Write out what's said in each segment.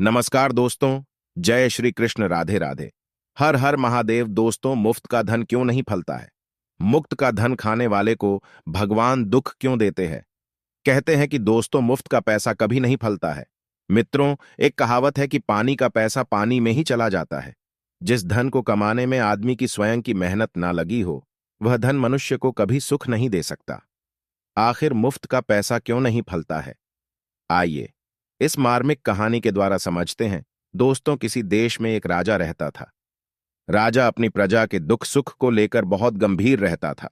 नमस्कार दोस्तों। जय श्री कृष्ण। राधे राधे। हर हर महादेव। दोस्तों, मुफ्त का धन क्यों नहीं फलता है? मुक्त का धन खाने वाले को भगवान दुख क्यों देते हैं? कहते हैं कि दोस्तों, मुफ्त का पैसा कभी नहीं फलता है। मित्रों, एक कहावत है कि पानी का पैसा पानी में ही चला जाता है। जिस धन को कमाने में आदमी की स्वयं की मेहनत ना लगी हो, वह धन मनुष्य को कभी सुख नहीं दे सकता। आखिर मुफ्त का पैसा क्यों नहीं फलता है? आइए इस मार्मिक कहानी के द्वारा समझते हैं। दोस्तों, किसी देश में एक राजा रहता था। राजा अपनी प्रजा के दुख सुख को लेकर बहुत गंभीर रहता था।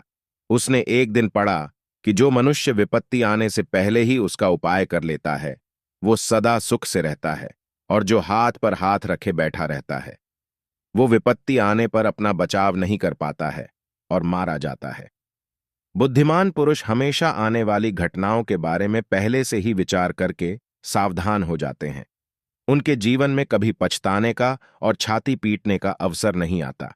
उसने एक दिन पढ़ा कि जो मनुष्य विपत्ति आने से पहले ही उसका उपाय कर लेता है, वो सदा सुख से रहता है, और जो हाथ पर हाथ रखे बैठा रहता है, वो विपत्ति आने पर अपना बचाव नहीं कर पाता है और मारा जाता है। बुद्धिमान पुरुष हमेशा आने वाली घटनाओं के बारे में पहले से ही विचार करके सावधान हो जाते हैं। उनके जीवन में कभी पछताने का और छाती पीटने का अवसर नहीं आता।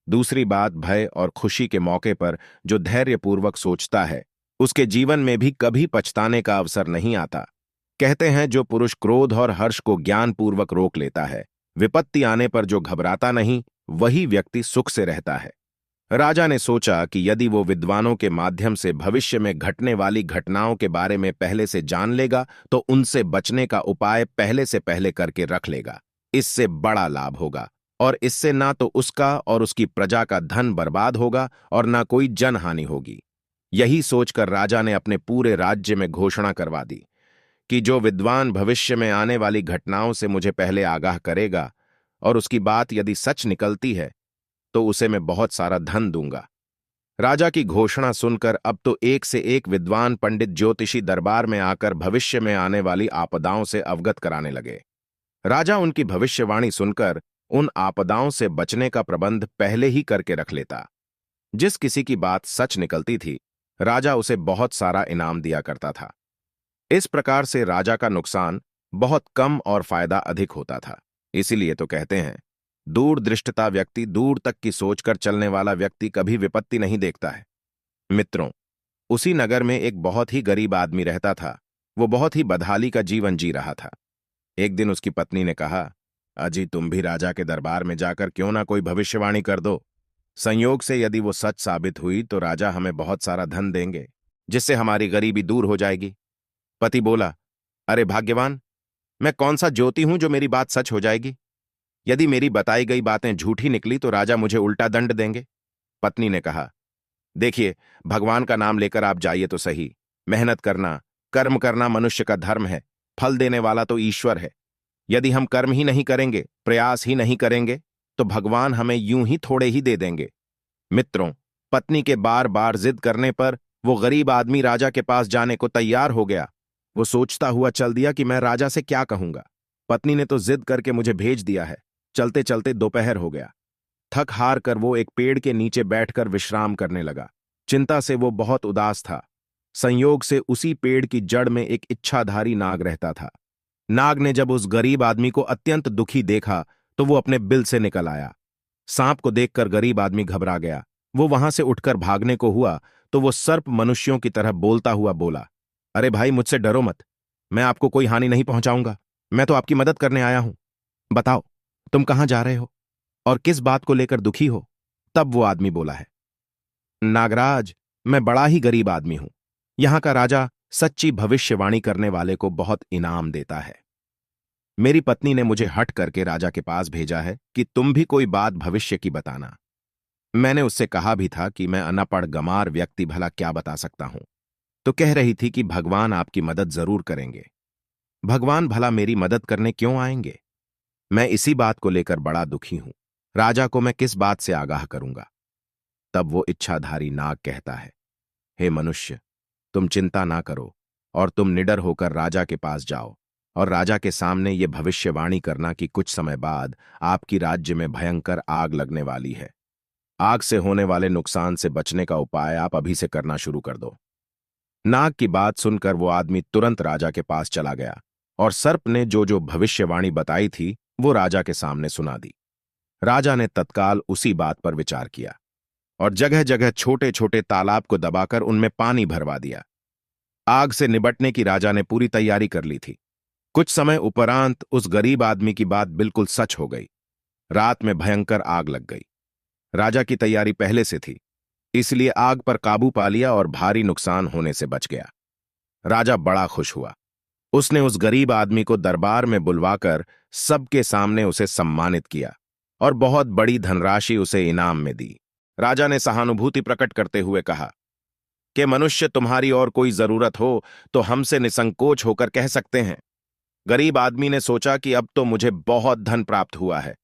दूसरी बात, भय और खुशी के मौके पर जो धैर्यपूर्वक सोचता है, उसके जीवन में भी कभी पछताने का अवसर नहीं आता। कहते हैं, जो पुरुष क्रोध और हर्ष को ज्ञानपूर्वक रोक लेता है, विपत्ति आने पर जो घबराता नहीं, वही व्यक्ति सुख से रहता है। राजा ने सोचा कि यदि वो विद्वानों के माध्यम से भविष्य में घटने वाली घटनाओं के बारे में पहले से जान लेगा, तो उनसे बचने का उपाय पहले से पहले करके रख लेगा। इससे बड़ा लाभ होगा, और इससे ना तो उसका और उसकी प्रजा का धन बर्बाद होगा और ना कोई जनहानि होगी। यही सोचकर राजा ने अपने पूरे राज्य में घोषणा करवा दी कि जो विद्वान भविष्य में आने वाली घटनाओं से मुझे पहले आगाह करेगा और उसकी बात यदि सच निकलती है, तो उसे मैं बहुत सारा धन दूंगा। राजा की घोषणा सुनकर अब तो एक से एक विद्वान पंडित ज्योतिषी दरबार में आकर भविष्य में आने वाली आपदाओं से अवगत कराने लगे। राजा उनकी भविष्यवाणी सुनकर उन आपदाओं से बचने का प्रबंध पहले ही करके रख लेता। जिस किसी की बात सच निकलती थी, राजा उसे बहुत सारा इनाम दिया करता था। इस प्रकार से राजा का नुकसान बहुत कम और फायदा अधिक होता था। इसीलिए तो कहते हैं, दूरदृष्टता व्यक्ति, दूर तक की सोचकर चलने वाला व्यक्ति कभी विपत्ति नहीं देखता है। मित्रों, उसी नगर में एक बहुत ही गरीब आदमी रहता था। वो बहुत ही बदहाली का जीवन जी रहा था। एक दिन उसकी पत्नी ने कहा, अजी, तुम भी राजा के दरबार में जाकर क्यों ना कोई भविष्यवाणी कर दो। संयोग से यदि वो सच साबित हुई तो राजा हमें बहुत सारा धन देंगे, जिससे हमारी गरीबी दूर हो जाएगी। पति बोला, अरे भाग्यवान, मैं कौन सा ज्योति हूं जो मेरी बात सच हो जाएगी? यदि मेरी बताई गई बातें झूठी निकली तो राजा मुझे उल्टा दंड देंगे। पत्नी ने कहा, देखिए, भगवान का नाम लेकर आप जाइए तो सही। मेहनत करना, कर्म करना मनुष्य का धर्म है। फल देने वाला तो ईश्वर है। यदि हम कर्म ही नहीं करेंगे, प्रयास ही नहीं करेंगे, तो भगवान हमें यूं ही थोड़े ही दे देंगे। मित्रों, पत्नी के बार बार जिद करने पर वो गरीब आदमी राजा के पास जाने को तैयार हो गया। वो सोचता हुआ चल दिया कि मैं राजा से क्या कहूंगा। पत्नी ने तो जिद करके मुझे भेज दिया है। चलते चलते दोपहर हो गया। थक हार कर वो एक पेड़ के नीचे बैठकर विश्राम करने लगा। चिंता से वो बहुत उदास था। संयोग से उसी पेड़ की जड़ में एक इच्छाधारी नाग रहता था। नाग ने जब उस गरीब आदमी को अत्यंत दुखी देखा तो वो अपने बिल से निकल आया। सांप को देखकर गरीब आदमी घबरा गया। वो वहां से उठकर भागने को हुआ तो वो सर्प मनुष्यों की तरह बोलता हुआ बोला, अरे भाई, मुझसे डरो मत। मैं आपको कोई हानि नहीं पहुंचाऊंगा। मैं तो आपकी मदद करने आया हूं। बताओ, तुम कहां जा रहे हो और किस बात को लेकर दुखी हो? तब वो आदमी बोला है, नागराज, मैं बड़ा ही गरीब आदमी हूं। यहां का राजा सच्ची भविष्यवाणी करने वाले को बहुत इनाम देता है। मेरी पत्नी ने मुझे हट करके राजा के पास भेजा है कि तुम भी कोई बात भविष्य की बताना। मैंने उससे कहा भी था कि मैं अनपढ़ गंवार व्यक्ति भला क्या बता सकता हूं, तो कह रही थी कि भगवान आपकी मदद जरूर करेंगे। भगवान भला मेरी मदद करने क्यों आएंगे? मैं इसी बात को लेकर बड़ा दुखी हूं। राजा को मैं किस बात से आगाह करूंगा? तब वो इच्छाधारी नाग कहता है, हे मनुष्य, तुम चिंता ना करो और तुम निडर होकर राजा के पास जाओ और राजा के सामने ये भविष्यवाणी करना कि कुछ समय बाद आपकी राज्य में भयंकर आग लगने वाली है। आग से होने वाले नुकसान से बचने का उपाय आप अभी से करना शुरू कर दो। नाग की बात सुनकर वो आदमी तुरंत राजा के पास चला गया और सर्प ने जो जो भविष्यवाणी बताई थी वो राजा के सामने सुना दी। राजा ने तत्काल उसी बात पर विचार किया और जगह जगह छोटे छोटे तालाब को दबाकर उनमें पानी भरवा दिया। आग से निबटने की राजा ने पूरी तैयारी कर ली थी। कुछ समय उपरांत उस गरीब आदमी की बात बिल्कुल सच हो गई। रात में भयंकर आग लग गई। राजा की तैयारी पहले से थी, इसलिए आग पर काबू पा लिया और भारी नुकसान होने से बच गया। राजा बड़ा खुश हुआ। उसने उस गरीब आदमी को दरबार में बुलवाकर सबके सामने उसे सम्मानित किया और बहुत बड़ी धनराशि उसे इनाम में दी। राजा ने सहानुभूति प्रकट करते हुए कहा कि मनुष्य तुम्हारी और कोई जरूरत हो तो हमसे निसंकोच होकर कह सकते हैं। गरीब आदमी ने सोचा कि अब तो मुझे बहुत धन प्राप्त हुआ है।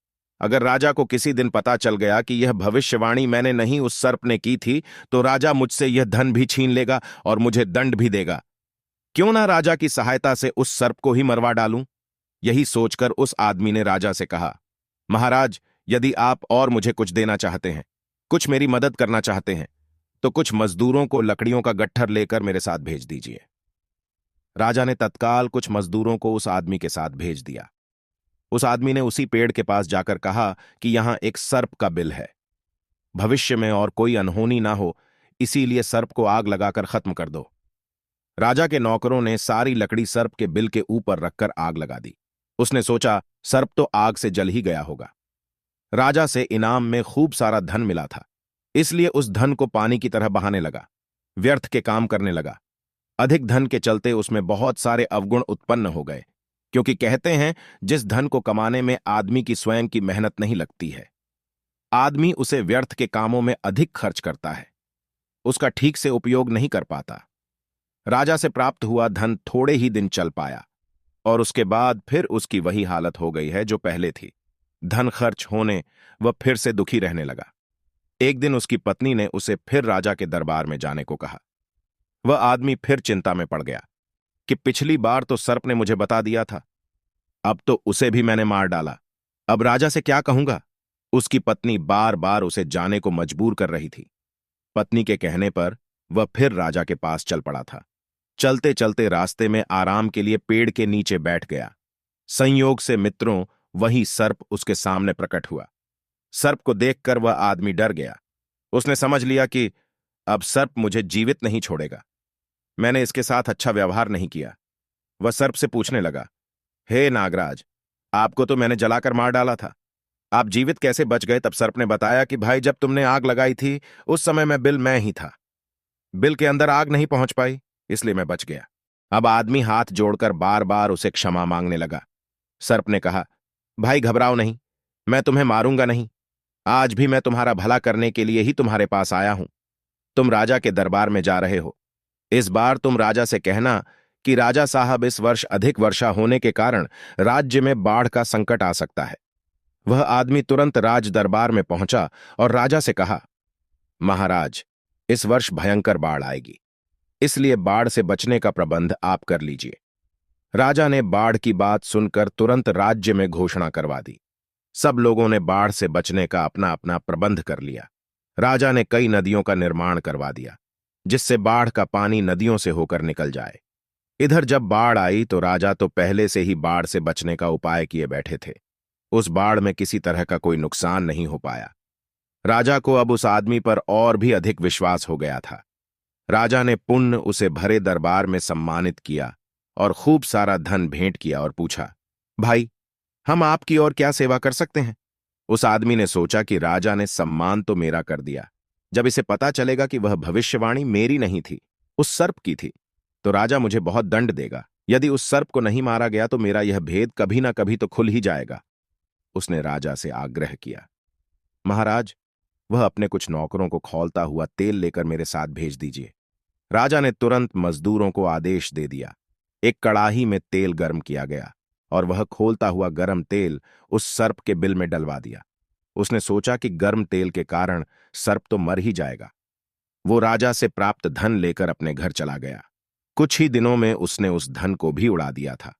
अगर राजा को किसी दिन पता चल गया कि यह भविष्यवाणी मैंने नहीं उस सर्प ने की थी, तो राजा मुझसे यह धन भी छीन लेगा और मुझे दंड भी देगा। क्यों ना राजा की सहायता से उस सर्प को ही मरवा डालूं? यही सोचकर उस आदमी ने राजा से कहा, महाराज, यदि आप और मुझे कुछ देना चाहते हैं, कुछ मेरी मदद करना चाहते हैं, तो कुछ मजदूरों को लकड़ियों का गट्ठर लेकर मेरे साथ भेज दीजिए। राजा ने तत्काल कुछ मजदूरों को उस आदमी के साथ भेज दिया। उस आदमी ने उसी पेड़ के पास जाकर कहा कि यहां एक सर्प का बिल है। भविष्य में और कोई अनहोनी ना हो, इसीलिए सर्प को आग लगाकर खत्म कर दो। राजा के नौकरों ने सारी लकड़ी सर्प के बिल के ऊपर रखकर आग लगा दी। उसने सोचा सर्प तो आग से जल ही गया होगा। राजा से इनाम में खूब सारा धन मिला था, इसलिए उस धन को पानी की तरह बहाने लगा, व्यर्थ के काम करने लगा। अधिक धन के चलते उसमें बहुत सारे अवगुण उत्पन्न हो गए, क्योंकि कहते हैं जिस धन को कमाने में आदमी की स्वयं की मेहनत नहीं लगती है, आदमी उसे व्यर्थ के कामों में अधिक खर्च करता है, उसका ठीक से उपयोग नहीं कर पाता। राजा से प्राप्त हुआ धन थोड़े ही दिन चल पाया और उसके बाद फिर उसकी वही हालत हो गई है जो पहले थी। धन खर्च होने वह फिर से दुखी रहने लगा। एक दिन उसकी पत्नी ने उसे फिर राजा के दरबार में जाने को कहा। वह आदमी फिर चिंता में पड़ गया कि पिछली बार तो सर्प ने मुझे बता दिया था, अब तो उसे भी मैंने मार डाला। अब राजा से क्या कहूंगा? उसकी पत्नी बार बार उसे जाने को मजबूर कर रही थी। पत्नी के कहने पर वह फिर राजा के पास चल पड़ा था। चलते चलते रास्ते में आराम के लिए पेड़ के नीचे बैठ गया। संयोग से मित्रों, वही सर्प उसके सामने प्रकट हुआ। सर्प को देखकर वह आदमी डर गया। उसने समझ लिया कि अब सर्प मुझे जीवित नहीं छोड़ेगा। मैंने इसके साथ अच्छा व्यवहार नहीं किया। वह सर्प से पूछने लगा, हे नागराज, आपको तो मैंने जलाकर मार डाला था, आप जीवित कैसे बच गए? तब सर्प ने बताया कि भाई, जब तुमने आग लगाई थी उस समय मैं ही था। बिल के अंदर आग नहीं पहुंच पाई, इसलिए मैं बच गया। अब आदमी हाथ जोड़कर बार बार उसे क्षमा मांगने लगा। सर्प ने कहा, भाई घबराओ नहीं, मैं तुम्हें मारूंगा नहीं। आज भी मैं तुम्हारा भला करने के लिए ही तुम्हारे पास आया हूं। तुम राजा के दरबार में जा रहे हो। इस बार तुम राजा से कहना कि राजा साहब, इस वर्ष अधिक वर्षा होने के कारण राज्य में बाढ़ का संकट आ सकता है। वह आदमी तुरंत राज दरबार में पहुंचा और राजा से कहा, महाराज, इस वर्ष भयंकर बाढ़ आएगी, इसलिए बाढ़ से बचने का प्रबंध आप कर लीजिए। राजा ने बाढ़ की बात सुनकर तुरंत राज्य में घोषणा करवा दी। सब लोगों ने बाढ़ से बचने का अपना अपना प्रबंध कर लिया। राजा ने कई नदियों का निर्माण करवा दिया, जिससे बाढ़ का पानी नदियों से होकर निकल जाए। इधर जब बाढ़ आई तो राजा तो पहले से ही बाढ़ से बचने का उपाय किए बैठे थे। उस बाढ़ में किसी तरह का कोई नुकसान नहीं हो पाया। राजा को अब उस आदमी पर और भी अधिक विश्वास हो गया था। राजा ने पुण्य उसे भरे दरबार में सम्मानित किया और खूब सारा धन भेंट किया और पूछा, भाई, हम आपकी और क्या सेवा कर सकते हैं? उस आदमी ने सोचा कि राजा ने सम्मान तो मेरा कर दिया, जब इसे पता चलेगा कि वह भविष्यवाणी मेरी नहीं थी, उस सर्प की थी, तो राजा मुझे बहुत दंड देगा। यदि उस सर्प को नहीं मारा गया तो मेरा यह भेद कभी ना कभी तो खुल ही जाएगा। उसने राजा से आग्रह किया, महाराज, वह अपने कुछ नौकरों को खौलता हुआ तेल लेकर मेरे साथ भेज दीजिए। राजा ने तुरंत मजदूरों को आदेश दे दिया। एक कड़ाही में तेल गर्म किया गया और वह खोलता हुआ गर्म तेल उस सर्प के बिल में डलवा दिया। उसने सोचा कि गर्म तेल के कारण सर्प तो मर ही जाएगा। वो राजा से प्राप्त धन लेकर अपने घर चला गया। कुछ ही दिनों में उसने उस धन को भी उड़ा दिया था।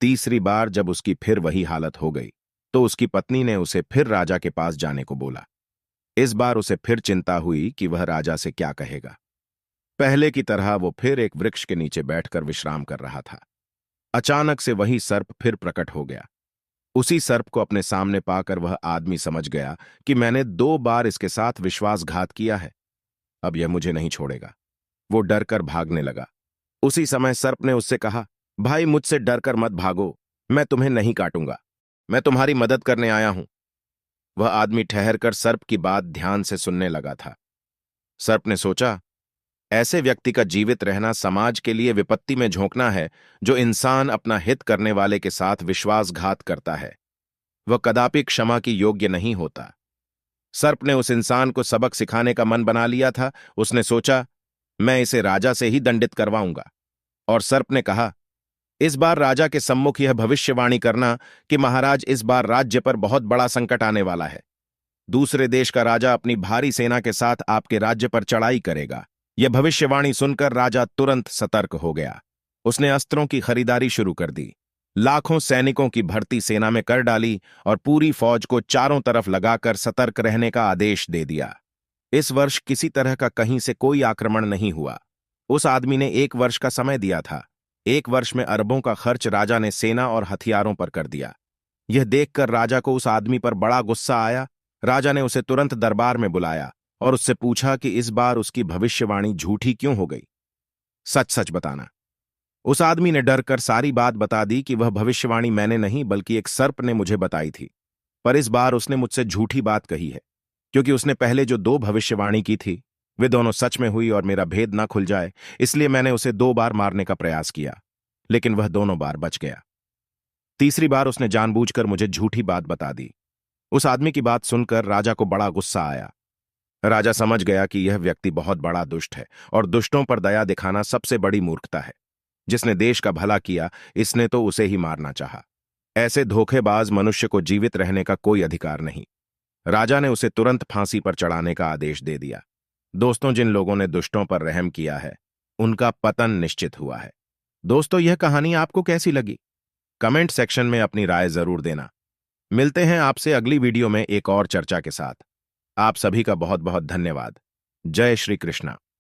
तीसरी बार जब उसकी फिर वही हालत हो गई तो उसकी पत्नी ने उसे फिर राजा के पास जाने को बोला। इस बार उसे फिर चिंता हुई कि वह राजा से क्या कहेगा। पहले की तरह वो फिर एक वृक्ष के नीचे बैठकर विश्राम कर रहा था। अचानक से वही सर्प फिर प्रकट हो गया। उसी सर्प को अपने सामने पाकर वह आदमी समझ गया कि मैंने 2 बार इसके साथ विश्वासघात किया है, अब यह मुझे नहीं छोड़ेगा। वो डरकर भागने लगा। उसी समय सर्प ने उससे कहा, भाई, मुझसे डरकर मत भागो। मैं तुम्हें नहीं काटूंगा। मैं तुम्हारी मदद करने आया हूं। वह आदमी ठहरकर सर्प की बात ध्यान से सुनने लगा था। सर्प ने सोचा, ऐसे व्यक्ति का जीवित रहना समाज के लिए विपत्ति में झोंकना है जो इंसान अपना हित करने वाले के साथ विश्वासघात करता है। वह कदापि क्षमा की योग्य नहीं होता। सर्प ने उस इंसान को सबक सिखाने का मन बना लिया था। उसने सोचा, मैं इसे राजा से ही दंडित करवाऊंगा। और सर्प ने कहा, इस बार राजा के सम्मुख यह भविष्यवाणी करना कि महाराज, इस बार राज्य पर बहुत बड़ा संकट आने वाला है। दूसरे देश का राजा अपनी भारी सेना के साथ आपके राज्य पर चढ़ाई करेगा। यह भविष्यवाणी सुनकर राजा तुरंत सतर्क हो गया। उसने अस्त्रों की खरीदारी शुरू कर दी, लाखों सैनिकों की भर्ती सेना में कर डाली और पूरी फौज को चारों तरफ लगाकर सतर्क रहने का आदेश दे दिया। इस वर्ष किसी तरह का कहीं से कोई आक्रमण नहीं हुआ। उस आदमी ने 1 वर्ष का समय दिया था। 1 वर्ष में अरबों का खर्च राजा ने सेना और हथियारों पर कर दिया। यह देखकर राजा को उस आदमी पर बड़ा गुस्सा आया। राजा ने उसे तुरंत दरबार में बुलाया और उससे पूछा कि इस बार उसकी भविष्यवाणी झूठी क्यों हो गई। सच सच बताना। उस आदमी ने डरकर सारी बात बता दी कि वह भविष्यवाणी मैंने नहीं बल्कि एक सर्प ने मुझे बताई थी। पर इस बार उसने मुझसे झूठी बात कही है, क्योंकि उसने पहले जो 2 भविष्यवाणी की थी वे दोनों सच में हुई और मेरा भेद ना खुल जाए, इसलिए मैंने उसे 2 बार मारने का प्रयास किया, लेकिन वह दोनों बार बच गया। तीसरी बार उसने जानबूझकर मुझे झूठी बात बता दी। उस आदमी की बात सुनकर राजा को बड़ा गुस्सा आया। राजा समझ गया कि यह व्यक्ति बहुत बड़ा दुष्ट है और दुष्टों पर दया दिखाना सबसे बड़ी मूर्खता है। जिसने देश का भला किया, इसने तो उसे ही मारना चाहा। ऐसे धोखेबाज मनुष्य को जीवित रहने का कोई अधिकार नहीं। राजा ने उसे तुरंत फांसी पर चढ़ाने का आदेश दे दिया। दोस्तों, जिन लोगों ने दुष्टों पर रहम किया है उनका पतन निश्चित हुआ है। दोस्तों, यह कहानी आपको कैसी लगी? कमेंट सेक्शन में अपनी राय जरूर देना। मिलते हैं आपसे अगली वीडियो में एक और चर्चा के साथ। आप सभी का बहुत बहुत धन्यवाद। जय श्री कृष्णा।